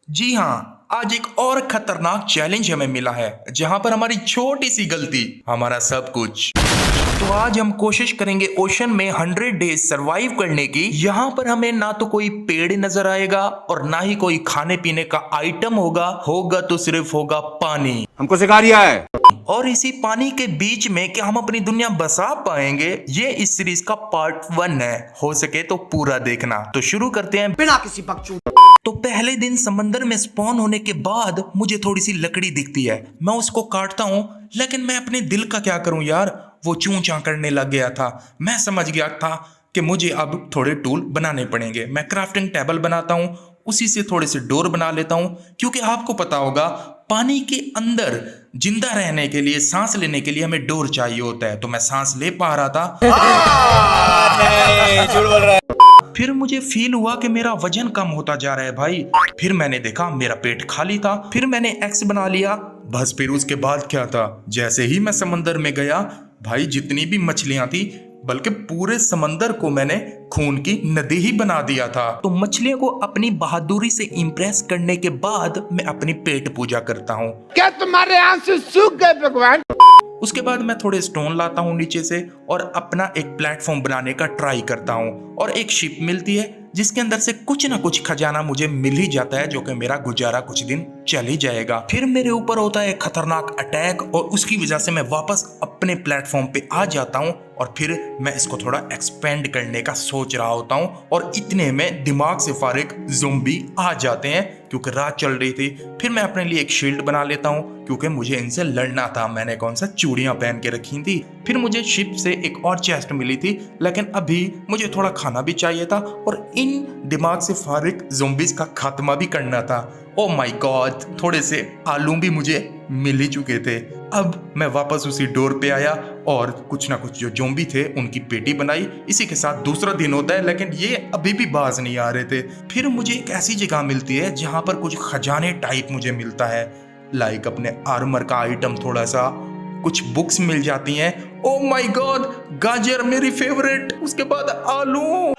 जी हाँ, आज एक और खतरनाक चैलेंज हमें मिला है जहां पर हमारी छोटी सी गलती हमारा सब कुछ। तो आज हम कोशिश करेंगे ओशन में 100 डेज सरवाइव करने की। यहाँ पर हमें ना तो कोई पेड़ नजर आएगा और ना ही कोई खाने पीने का आइटम होगा तो सिर्फ होगा पानी। हमको सिखा रिया है। और इसी पानी के बीच में क्या हम अपनी दुनिया बसा पाएंगे, ये इस सीरीज का पार्ट 1 है। हो सके तो पूरा देखना। तो शुरू करते हैं बिना किसी बकचोद। तो पहले दिन समंदर में स्पॉन होने के बाद मुझे थोड़ी सी लकड़ी दिखती है। मैं उसको काटता हूँ, लेकिन मैं अपने दिल का क्या करूं यार, वो चूं चां करने लग गया था। मैं समझ गया था कि मुझे अब थोड़े टूल बनाने पड़ेंगे। मैं क्राफ्टिंग टेबल बनाता हूँ, उसी से थोड़े से डोर बना लेता हूँ, क्योंकि आपको पता होगा पानी के अंदर जिंदा रहने के लिए, सांस लेने के लिए हमें डोर चाहिए होता है। तो मैं सांस ले पा रहा था। झूठ बोल रहा है। फिर मुझे फील हुआ कि मेरा वजन कम होता जा रहा है भाई। फिर मैंने देखा मेरा पेट खाली था। फिर मैंने एक्स बना लिया। बस फिर उसके बाद क्या था, जैसे ही मैं समंदर में गया भाई, जितनी भी मछलियां थी, बल्कि पूरे समंदर को मैंने खून की नदी ही बना दिया था। तो मछलियों को अपनी बहादुरी से इम्प्रेस करने के बाद मैं अपनी पेट पूजा करता हूँ। क्या तुम्हारे आंसू सूख गए भगवान? उसके बाद मैं थोड़े स्टोन लाता हूँ नीचे से और अपना एक प्लेटफॉर्म बनाने का ट्राई करता हूँ। और एक शिप मिलती है जिसके अंदर से कुछ ना कुछ खजाना मुझे मिल ही जाता है, जो कि मेरा गुजारा कुछ दिन चल ही जाएगा। फिर मेरे ऊपर होता है खतरनाक अटैक और उसकी वजह से मैं वापस अपने प्लेटफॉर्म पे आ जाता हूँ। और फिर मैं इसको थोड़ा एक्सपेंड करने का सोच रहा होता हूँ और इतने में दिमाग से फारिग ज़ोंबी आ जाते हैं, क्योंकि रात चल रही थी। फिर मैं अपने लिए एक शील्ड बना लेता हूँ, क्योंकि मुझे इनसे लड़ना था। मैंने कौन सा चूड़ियां पहन के रखी थी। फिर मुझे शिप से एक और चेस्ट मिली थी, लेकिन अभी मुझे थोड़ा खाना भी चाहिए था और इन दिमाग से फारिग ज़ोंबीज का खात्मा भी करना था। ओ माय गॉड, थोड़े से आलू भी मुझे मिल ही चुके थे। अब मैं वापस उसी डोर पे आया और कुछ ना कुछ जो ज़ोंबी थे उनकी पेटी बनाई। इसी के साथ दूसरा दिन होता है, लेकिन ये अभी भी बाज नहीं आ रहे थे। फिर मुझे एक ऐसी जगह मिलती है जहां पर कुछ खजाने टाइप मुझे मिलता है, लाइक अपने आर्मर का आइटम, थोड़ा सा कुछ बुक्स मिल जाती हैं। ओ माय गॉड, गाजर मेरी फेवरेट। उसके बाद आलू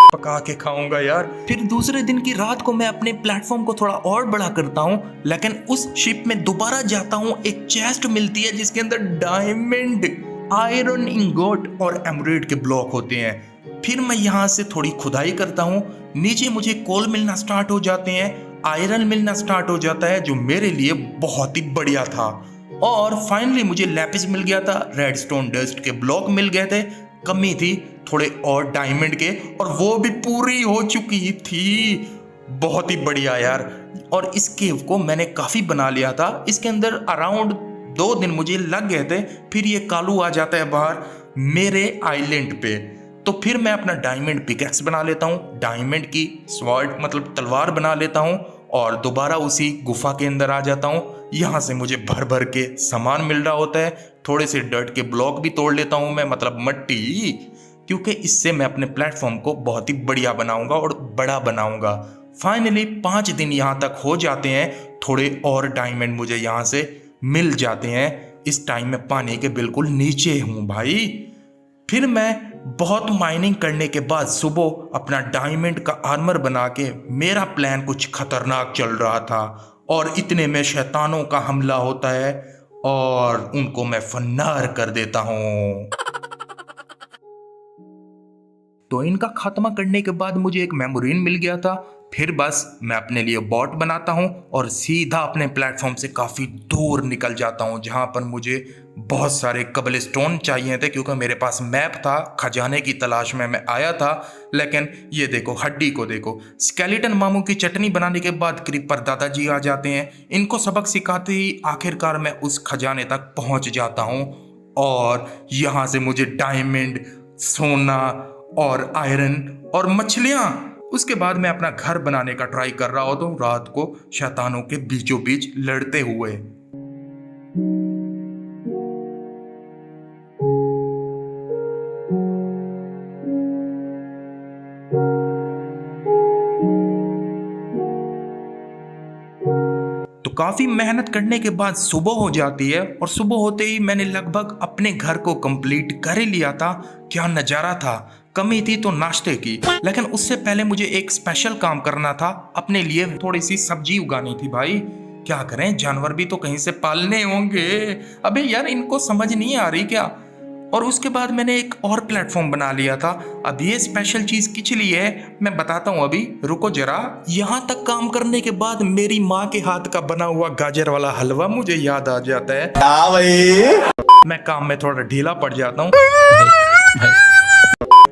पका के खाऊंगा यार। फिर दूसरे दिन की रात को मैं अपने प्लेटफॉर्म को थोड़ा और बड़ा करता हूँ, लेकिन उस शिप में दोबारा जाता हूँ। एक चेस्ट मिलती है जिसके अंदर डायमंड, आयरन इंगोट और एमराल्ड के ब्लॉक होते हैं। फिर मैं यहाँ से थोड़ी खुदाई करता हूँ। नीचे मुझे कोल मिलना स्टार्ट हो जाते हैं, आयरन मिलना स्टार्ट हो जाता है, जो मेरे लिए बहुत ही बढ़िया था। और फाइनली मुझे लैपिस मिल गया था, रेडस्टोन डस्ट के ब्लॉक मिल गए थे। कमी थी थोड़े और डायमंड के, और वो भी पूरी हो चुकी थी। बहुत ही बढ़िया यार। और इस केव को मैंने काफी बना लिया था। इसके अंदर अराउंड 2 दिन मुझे लग गए थे। फिर ये कालू आ जाता है बाहर मेरे आइलैंड पे। तो फिर मैं अपना डायमंड पिकैक्स बना लेता हूँ, डायमंड की स्वॉर्ड मतलब तलवार बना लेता हूँ और दोबारा उसी गुफा के अंदर आ जाता हूँ। यहाँ से मुझे भर भर के सामान मिल रहा होता है। थोड़े से डर्ट के ब्लॉक भी तोड़ लेता हूँ मैं, मतलब मट्टी, क्योंकि इससे मैं अपने प्लेटफॉर्म को बहुत ही बढ़िया बनाऊंगा और बड़ा बनाऊंगा। फाइनली 5 दिन यहाँ तक हो जाते हैं। थोड़े और डायमंड मुझे यहाँ से मिल जाते हैं। इस टाइम में पानी के बिल्कुल नीचे हूँ भाई। फिर मैं बहुत माइनिंग करने के बाद सुबह अपना डायमंड का आर्मर बना के, मेरा प्लान कुछ खतरनाक चल रहा था और इतने में शैतानों का हमला होता है और उनको मैं फन्नार कर देता हूँ। तो इनका खात्मा करने के बाद मुझे एक मेमोरीन मिल गया था। फिर बस मैं अपने लिए बॉट बनाता हूँ और सीधा अपने प्लेटफॉर्म से काफ़ी दूर निकल जाता हूँ, जहाँ पर मुझे बहुत सारे कबल स्टोन चाहिए थे, क्योंकि मेरे पास मैप था। खजाने की तलाश में मैं आया था। लेकिन ये देखो, हड्डी को देखो। स्केलेटन मामू की चटनी बनाने के बाद क्रीपर दादाजी आ जाते हैं। इनको सबक सिखाते ही आखिरकार मैं उस खजाने तक पहुँच जाता हूँ और यहाँ से मुझे डायमंड, सोना और आयरन और मछलियां। उसके बाद मैं अपना घर बनाने का ट्राई कर रहा होता हूँ, रात को शैतानों के बीचों बीच लड़ते हुए। तो काफी मेहनत करने के बाद सुबह हो जाती है और सुबह होते ही मैंने लगभग अपने घर को कंप्लीट कर ही लिया था। क्या नजारा था, कमी थी तो नाश्ते की, लेकिन उससे पहले मुझे एक स्पेशल काम करना था। अपने लिए थोड़ी सी सब्जी उगानी थी भाई। क्या करें, जानवर भी तो कहीं से पालने होंगे। अबे यार, इनको समझ नहीं आ रही क्या। और उसके बाद मैंने एक और प्लेटफॉर्म बना लिया था। अब ये स्पेशल चीज किस लिए है मैं बताता हूँ, अभी रुको जरा। यहाँ तक काम करने के बाद मेरी माँ के हाथ का बना हुआ गाजर वाला हलवा मुझे याद आ जाता है। भाई मैं काम में थोड़ा ढीला पड़ जाता हूँ,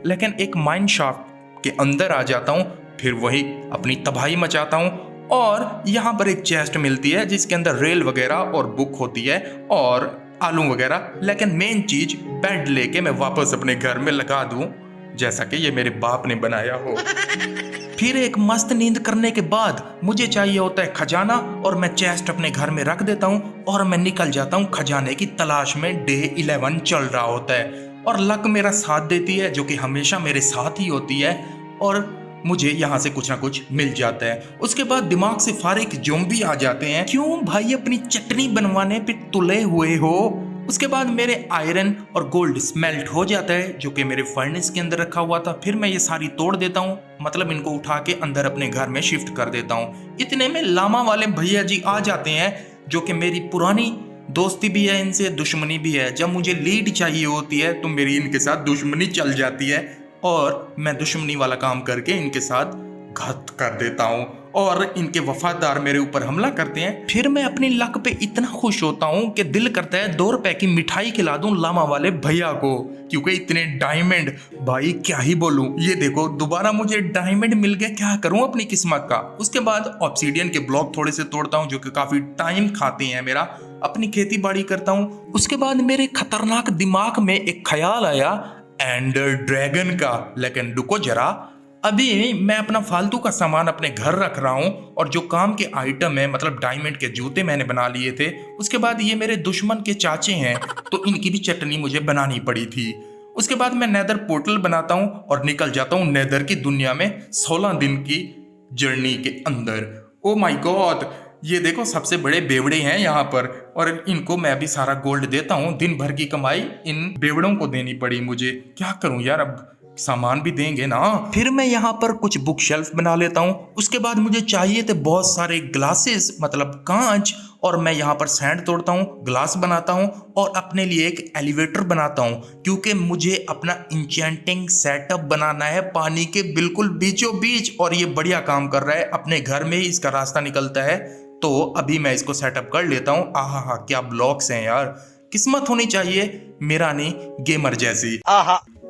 लेकिन एक माइन शाफ्ट के अंदर आ जाता हूँ, फिर वही अपनी तबाही मचाता हूँ। और यहाँ पर एक चेस्ट मिलती है जिसके अंदर रेल वगैरह और बुक होती है और आलू वगैरह, लेकिन मेन चीज बेड लेके मैं वापस अपने घर में लगा दूं, जैसा कि ये मेरे बाप ने बनाया हो। फिर एक मस्त नींद करने के बाद मुझे चाहिए होता है खजाना, और मैं चेस्ट अपने घर में रख देता हूँ और मैं निकल जाता हूँ खजाने की तलाश में। डे 11 चल रहा होता है और लक मेरा साथ देती है, जो कि हमेशा मेरे साथ ही होती है, और मुझे यहाँ से कुछ ना कुछ मिल जाता है। उसके बाद दिमाग से फारिग ज़ॉम्बी आ जाते हैं, क्यों भाई अपनी चटनी बनवाने पे तुले हुए हो। उसके बाद मेरे आयरन और गोल्ड स्मेल्ट हो जाता है, जो कि मेरे फर्नेस के अंदर रखा हुआ था। फिर मैं ये सारी तोड़ देता हूँ, मतलब इनको उठा के अंदर अपने घर में शिफ्ट कर देता हूँ। इतने में लामा वाले भैया जी आ जाते हैं, जो कि मेरी पुरानी दोस्ती भी है इनसे, दुश्मनी भी है। जब मुझे लीड चाहिए होती है तो मेरी इनके साथ दुश्मनी चल जाती है और मैं दुश्मनी वाला काम करके इनके साथ घात कर देता हूँ और इनके वफादार मेरे ऊपर हमला करते हैं। फिर मैं अपनी लक पे इतना खुश होता हूँ कि दिल करता है 2 रुपए की मिठाई खिला दूं लामा वाले भैया को, क्योंकि इतने डायमंड, भाई क्या ही बोलूं। ये देखो दोबारा मुझे डायमंड मिल गया, क्या करूं अपनी किस्मत का। उसके बाद ऑब्सीडियन के ब्लॉक थोड़े से तोड़ता हूँ, जो कि काफी टाइम खाते हैं मेरा। अपनी खेती बाड़ी करता हूँ। उसके बाद मेरे खतरनाक दिमाग में एक ख्याल आया एंडर ड्रैगन का, लेकिन रुको जरा, अभी मैं अपना फालतू का सामान अपने घर रख रहा हूँ और जो काम के आइटम है, मतलब डायमंड के जूते मैंने बना लिए थे। उसके बाद ये मेरे दुश्मन के चाचे हैं तो इनकी भी चटनी मुझे बनानी पड़ी थी। उसके बाद मैं नेदर पोर्टल बनाता हूँ और निकल जाता हूँ नेदर की दुनिया में 16 दिन की जर्नी के अंदर। ओ माय गॉड, ये देखो सबसे बड़े बेवड़े हैं यहाँ पर, और इनको मैं भी सारा गोल्ड देता हूँ। दिन भर की कमाई इन बेवड़ों को देनी पड़ी मुझे, क्या करूँ यार, अब सामान भी देंगे ना। फिर मैं यहाँ पर कुछ बुक शेल्फ बना लेता हूँ। उसके बाद मुझे चाहिए थे बहुत सारे ग्लासेस, मतलब कांच, और मैं यहाँ पर सैंड तोड़ता हूँ, ग्लास बनाता हूँ और अपने लिए एक एलिवेटर बनाता हूँ, क्योंकि मुझे अपना इंचेंटिंग सेटअप बनाना है पानी के बिल्कुल बीचों बीच। और ये बढ़िया काम कर रहा है, अपने घर में ही इसका रास्ता निकलता है, तो अभी मैं इसको सेटअप कर लेता हूँ। आहा हा, क्या ब्लॉक्स हैं यार, किस्मत होनी चाहिए मेरा नहीं गेमर जैसी।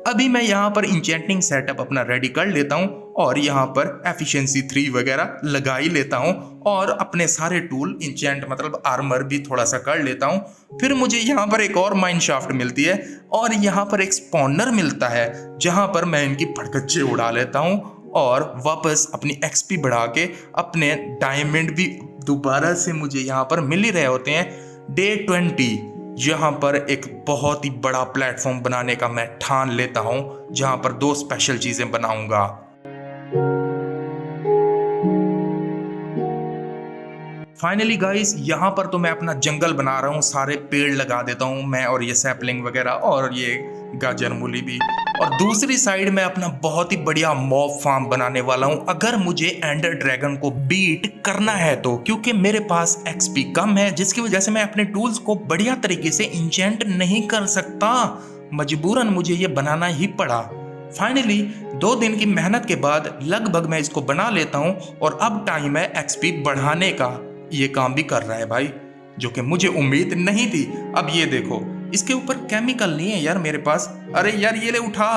अभी मैं यहाँ पर इंचेंटिंग सेटअप अपना रेडी कर लेता हूँ और यहाँ पर एफिशिएंसी 3 वगैरह लगा ही लेता हूँ और अपने सारे टूल इंचेंट, मतलब आर्मर भी थोड़ा सा कर लेता हूँ। फिर मुझे यहाँ पर एक और माइन शाफ्ट मिलती है और यहाँ पर एक स्पॉनर मिलता है, जहाँ पर मैं इनकी फटकच्चे उड़ा लेता हूँ और वापस अपनी एक्सपी बढ़ा के अपने डायमंड भी दोबारा से मुझे यहाँ पर मिल ही रहे होते हैं। डे 20 यहाँ पर एक बहुत ही बड़ा प्लेटफॉर्म बनाने का मैं ठान लेता हूँ, जहाँ पर 2 स्पेशल चीजें बनाऊंगा। फाइनली गाइस, यहाँ पर तो मैं अपना जंगल बना रहा हूँ, सारे पेड़ लगा देता हूँ मैं, और ये सैपलिंग वगैरह और ये गाजर मूली भी। और दूसरी साइड में अपना बहुत ही बढ़िया मॉब फार्म बनाने वाला हूँ, अगर मुझे एंडर ड्रैगन को बीट करना है तो, क्योंकि मेरे पास एक्सपी कम है, जिसकी वजह से मैं अपने टूल्स को बढ़िया तरीके से इंचेंट नहीं कर सकता। मजबूरन मुझे ये बनाना ही पड़ा। फाइनली 2 दिन की मेहनत के बाद लगभग मैं इसको बना लेता हूँ और अब टाइम है एक्सपी बढ़ाने का। ये काम भी कर रहा है भाई, जो कि मुझे उम्मीद नहीं थी। अब ये देखो, इसके ऊपर केमिकल नहीं है यार मेरे पास। अरे यार ये ले उठा,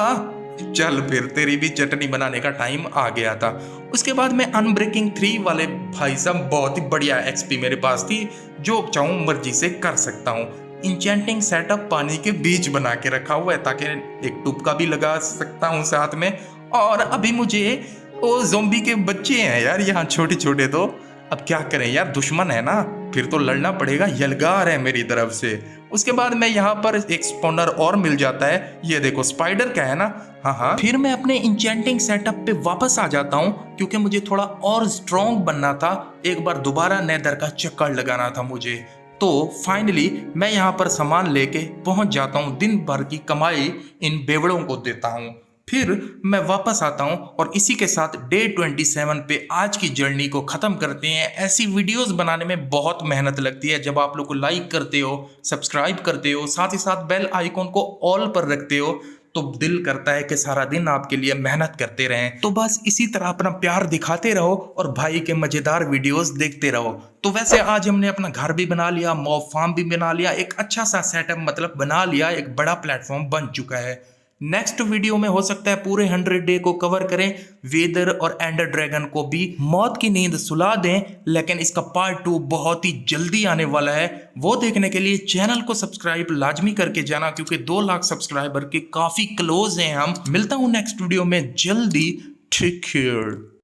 चल फिर तेरी भी चटनी बनाने का टाइम आ गया था। उसके बाद मैं अनब्रेकिंग 3 वाले भाई साहब, बहुत ही बढ़िया एक्सपी मेरे पास थी, जो चाहूँ मर्जी से कर सकता हूँ। इंचेंटिंग सेटअप पानी के बीच बना के रखा हुआ है ताकि एक टुपका भी लगा सकता हूँ साथ में। और अभी मुझे वो ज़ॉम्बी के बच्चे हैं यार यहाँ छोटे छोटे, तो अब क्या करें यार, दुश्मन है ना, फिर तो लड़ना पड़ेगा, यलगार है मेरी तरफ से। उसके बाद मैं यहाँ पर एक स्पॉनर और मिल जाता है, ये देखो स्पाइडर का है ना। हाँ, फिर मैं अपने इंचेंटिंग सेटअप पे वापस आ जाता हूँ, क्योंकि मुझे थोड़ा और स्ट्रॉन्ग बनना था। एक बार दोबारा नेदर का चक्कर लगाना था मुझे। तो फाइनली मैं यहाँ पर सामान लेके पहुंच जाता हूँ, दिन भर की कमाई इन बेवड़ों को देता हूँ फिर मैं वापस आता हूँ और इसी के साथ डे 27 पे आज की जर्नी को ख़त्म करते हैं। ऐसी वीडियोस बनाने में बहुत मेहनत लगती है। जब आप लोग को लाइक करते हो, सब्सक्राइब करते हो, साथ ही साथ बेल आइकॉन को ऑल पर रखते हो, तो दिल करता है कि सारा दिन आपके लिए मेहनत करते रहें। तो बस इसी तरह अपना प्यार दिखाते रहो और भाई के मज़ेदार वीडियोस देखते रहो। तो वैसे आज हमने अपना घर भी बना लिया, मॉब फार्म भी बना लिया, एक अच्छा सा सेटअप मतलब बना लिया, एक बड़ा प्लेटफॉर्म बन चुका है। नेक्स्ट वीडियो में हो सकता है पूरे 100 डे को कवर करें, वेदर और एंडर ड्रैगन को भी मौत की नींद सुला दें, लेकिन इसका पार्ट 2 बहुत ही जल्दी आने वाला है। वो देखने के लिए चैनल को सब्सक्राइब लाजमी करके जाना, क्योंकि 2 लाख सब्सक्राइबर के काफी क्लोज हैं हम। मिलता हूं नेक्स्ट वीडियो में जल्दी। Take care.